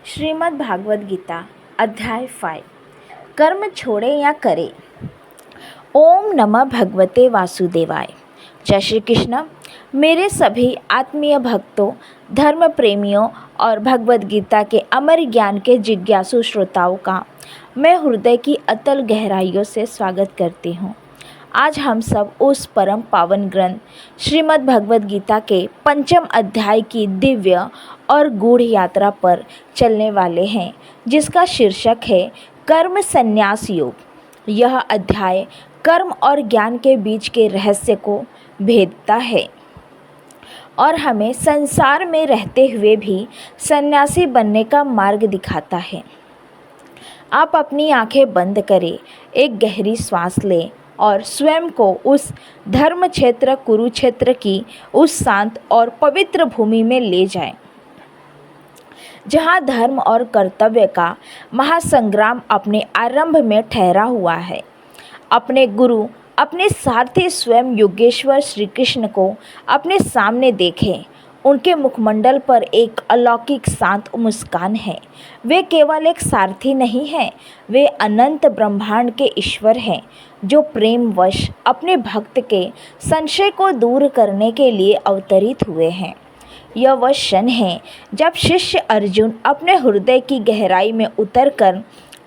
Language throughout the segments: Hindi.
श्रीमद् भागवत गीता अध्याय 5 कर्म छोड़े या करे। ओम नमः भगवते वासुदेवाय। जय श्री कृष्ण। मेरे सभी आत्मीय भक्तों, धर्म प्रेमियों और भगवत गीता के अमर ज्ञान के जिज्ञासु श्रोताओं का मैं हृदय की अतल गहराइयों से स्वागत करती हूँ। आज हम सब उस परम पावन ग्रंथ श्रीमद् भगवत गीता के पंचम अध्याय की दिव्य और गूढ़ यात्रा पर चलने वाले हैं, जिसका शीर्षक है कर्म संन्यास योग। यह अध्याय कर्म और ज्ञान के बीच के रहस्य को भेदता है और हमें संसार में रहते हुए भी सन्यासी बनने का मार्ग दिखाता है। आप अपनी आंखें बंद करें, एक गहरी सांस लें और स्वयं को उस धर्म क्षेत्र कुरुक्षेत्र की उस शांत और पवित्र भूमि में ले जाएं, जहां धर्म और कर्तव्य का महासंग्राम अपने आरंभ में ठहरा हुआ है। अपने गुरु, अपने सारथी स्वयं योगेश्वर श्री कृष्ण को अपने सामने देखें। उनके मुखमंडल पर एक अलौकिक शांत मुस्कान है। वे केवल एक सारथी नहीं हैं, वे अनंत ब्रह्मांड के ईश्वर हैं, जो प्रेमवश अपने भक्त के संशय को दूर करने के लिए अवतरित हुए हैं। यह वह क्षण है जब शिष्य अर्जुन अपने हृदय की गहराई में उतरकर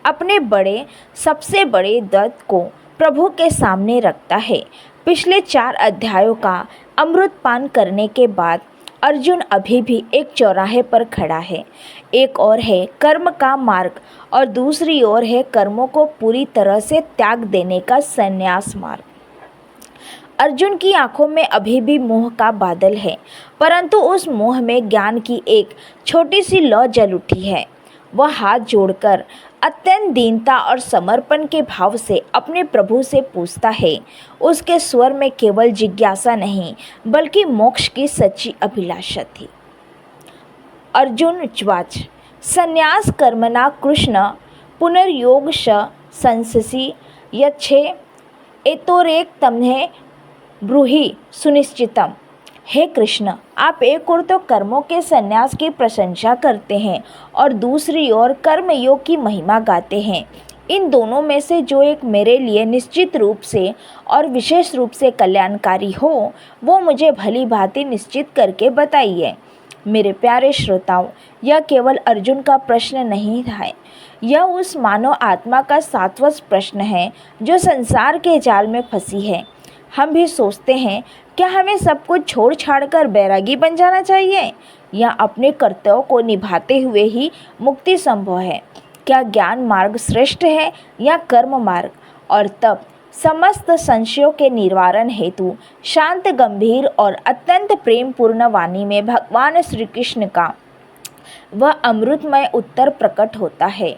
अपने सबसे बड़े दर्द को प्रभु के सामने रखता है। पिछले 4 अध्यायों का अमृत पान करने के बाद अर्जुन अभी भी एक चौराहे पर खड़ा है। एक ओर है कर्म का मार्ग और दूसरी ओर है कर्मों को पूरी तरह से त्याग देने का संन्यास मार्ग। अर्जुन की आंखों में अभी भी मोह का बादल है, परंतु उस मोह में ज्ञान की एक छोटी सी लौ जल उठी है। वह हाथ जोड़कर अत्यंत दीनता और समर्पण के भाव से अपने प्रभु से पूछता है। उसके स्वर में केवल जिज्ञासा नहीं, बल्कि मोक्ष की सच्ची अभिलाषा थी। अर्जुन उवाच संन्यास कर्मणा कृष्ण पुनर्योग संससि यच्छे एतोरेक तम्हे ब्रूहि सुनिश्चितम। हे कृष्ण, आप एक ओर तो कर्मों के संन्यास की प्रशंसा करते हैं और दूसरी ओर कर्म योग की महिमा गाते हैं। इन दोनों में से जो एक मेरे लिए निश्चित रूप से और विशेष रूप से कल्याणकारी हो, वो मुझे भली भांति निश्चित करके बताइए। मेरे प्यारे श्रोताओं, यह केवल अर्जुन का प्रश्न नहीं था, यह उस मानव आत्मा का शाश्वत प्रश्न है जो संसार के जाल में फंसी है। हम भी सोचते हैं, क्या हमें सब कुछ छोड़ छाड़ कर बैरागी बन जाना चाहिए, या अपने कर्तव्यों को निभाते हुए ही मुक्ति संभव है? क्या ज्ञान मार्ग श्रेष्ठ है या कर्म मार्ग? और तब समस्त संशयों के निवारण हेतु शांत, गंभीर और अत्यंत प्रेमपूर्ण वाणी में भगवान श्री कृष्ण का वह अमृतमय उत्तर प्रकट होता है।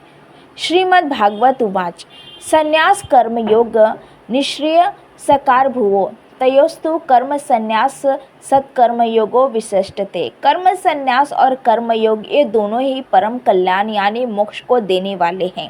श्रीमद् भागवत उवाच संन्यास कर्म योग निश्रेय सकार भुवो तयोस्तु कर्म संन्यास सत्कर्म योगो विशिष्टते। कर्म संन्यास और कर्म योग ये दोनों ही परम कल्याण यानी मोक्ष को देने वाले हैं,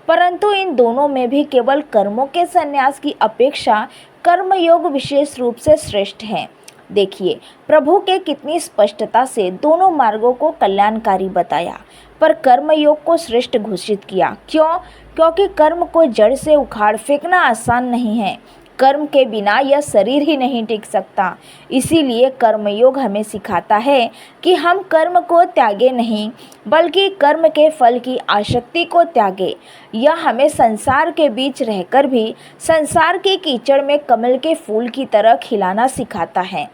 परंतु इन दोनों में भी केवल कर्मों के संन्यास की अपेक्षा कर्म योग विशेष रूप से श्रेष्ठ है। देखिए, प्रभु के कितनी स्पष्टता से दोनों मार्गों को कल्याणकारी बताया, पर कर्म योग को श्रेष्ठ घोषित किया। क्यों? क्योंकि कर्म को जड़ से उखाड़ फेंकना आसान नहीं है। कर्म के बिना यह शरीर ही नहीं टिक सकता। इसीलिए कर्मयोग हमें सिखाता है कि हम कर्म को त्यागे नहीं, बल्कि कर्म के फल की आसक्ति को त्यागे। यह हमें संसार के बीच रहकर भी संसार के कीचड़ में कमल के फूल की तरह खिलाना सिखाता है।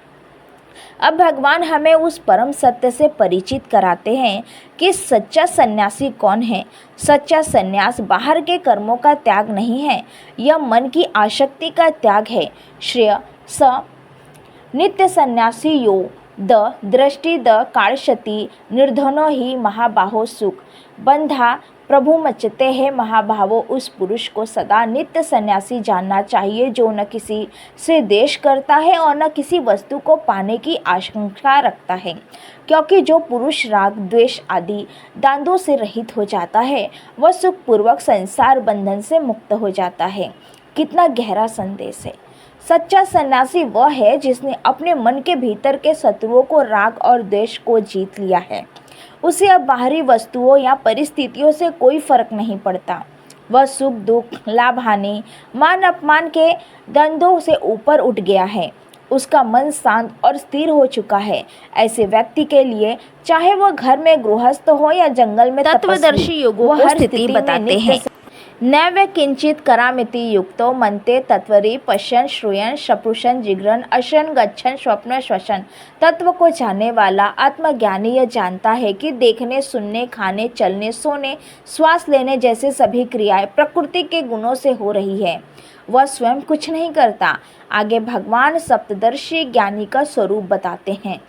अब भगवान हमें उस परम सत्य से परिचित कराते हैं कि सच्चा सन्यासी कौन है। सच्चा सन्यास बाहर के कर्मों का त्याग नहीं है, यह मन की आसक्ति का त्याग है। श्रेय स नित्य सन्यासी यो द दृष्टि द कालशति निर्धनो ही महाबाहो सुख बंधा प्रभु मचते हैं महाभावो। उस पुरुष को सदा नित्य सन्यासी जानना चाहिए जो न किसी से द्वेष करता है और न किसी वस्तु को पाने की आशंका रखता है, क्योंकि जो पुरुष राग, द्वेष आदि द्वंद्वों से रहित हो जाता है, वह सुखपूर्वक संसार बंधन से मुक्त हो जाता है। कितना गहरा संदेश है। सच्चा सन्यासी वह है जिसने अपने मन के भीतर के शत्रुओं को, राग और द्वेष को जीत लिया है। उसे अब बाहरी वस्तुओं या परिस्थितियों से कोई फर्क नहीं पड़ता। वह सुख दुख, लाभ हानि, मान अपमान के द्वंद्वों से ऊपर उठ गया है। उसका मन शांत और स्थिर हो चुका है। ऐसे व्यक्ति के लिए चाहे वह घर में गृहस्थ हो या जंगल में तत्वदर्शी योगों को स्थिति बताते हैं। नैव किंचित करामिति युक्तो मनते तत्वरी पश्यन् श्रूयन् शपुषन् जिघ्रन् अशन् गच्छन् स्वप्न श्वसन। तत्व को जानने वाला आत्मज्ञानी यह जानता है कि देखने, सुनने, खाने, चलने, सोने, श्वास लेने जैसे सभी क्रियाएं प्रकृति के गुणों से हो रही है। वह स्वयं कुछ नहीं करता। आगे भगवान सप्तदर्शी ज्ञानी का स्वरूप बताते हैं।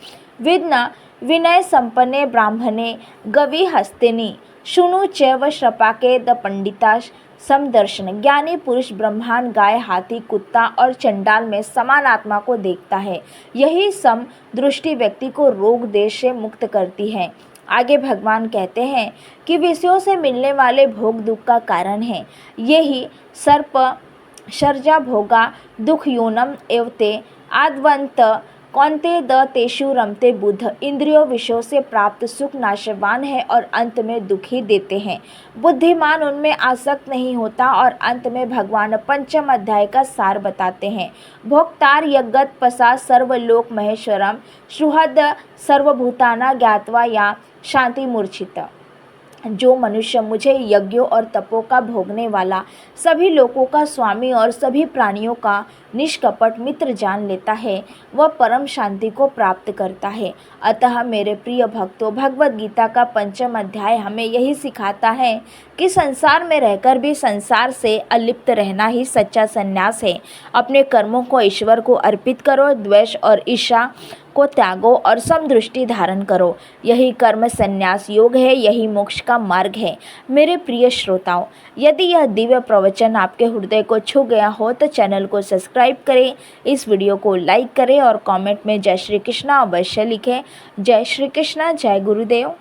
विद्ना विनय संपन्ने ब्राह्मणे गवि हस्तिनी शुनु चैव श्रपाके द पंडिता समदर्शन। ज्ञानी पुरुष ब्रह्मांड, गाय, हाथी, कुत्ता और चंडाल में समान आत्मा को देखता है। यही सम दृष्टि व्यक्ति को रोग देश से मुक्त करती है। आगे भगवान कहते हैं कि विषयों से मिलने वाले भोग दुख का कारण है। यही सर्प शर्जा भोगा दुख यूनम एवते आद्वंत कौन्ते द तेषु रमते बुद्ध। इंद्रियों विषयों से प्राप्त सुख नाशवान है और अंत में दुख ही देते हैं। बुद्धिमान उनमें आसक्त नहीं होता। और अंत में भगवान पंचम अध्याय का सार बताते हैं। भोक्तार यज्ञत पसा सर्वलोक महेश्वरम सुहृद सर्वभूताना ज्ञात्वा या शांति मूर्छित। जो मनुष्य मुझे यज्ञों और तपों का भोगने वाला, सभी लोकों का स्वामी और सभी प्राणियों का निष्कपट मित्र जान लेता है, वह परम शांति को प्राप्त करता है। अतः मेरे प्रिय भक्तों, भगवद गीता का पंचम अध्याय हमें यही सिखाता है कि संसार में रहकर भी संसार से अलिप्त रहना ही सच्चा संन्यास है। अपने कर्मों को ईश्वर को अर्पित करो, द्वेष और ईर्ष्या को त्यागो और समदृष्टि धारण करो। यही कर्म संन्यास योग है, यही मोक्ष का मार्ग है। मेरे प्रिय श्रोताओं, यदि यह दिव्य प्रवचन आपके हृदय को छू गया हो तो चैनल को सब्सक्राइब करें, इस वीडियो को लाइक करें और कमेंट में जय श्री कृष्णा अवश्य लिखें। जय श्री कृष्णा, जय गुरुदेव।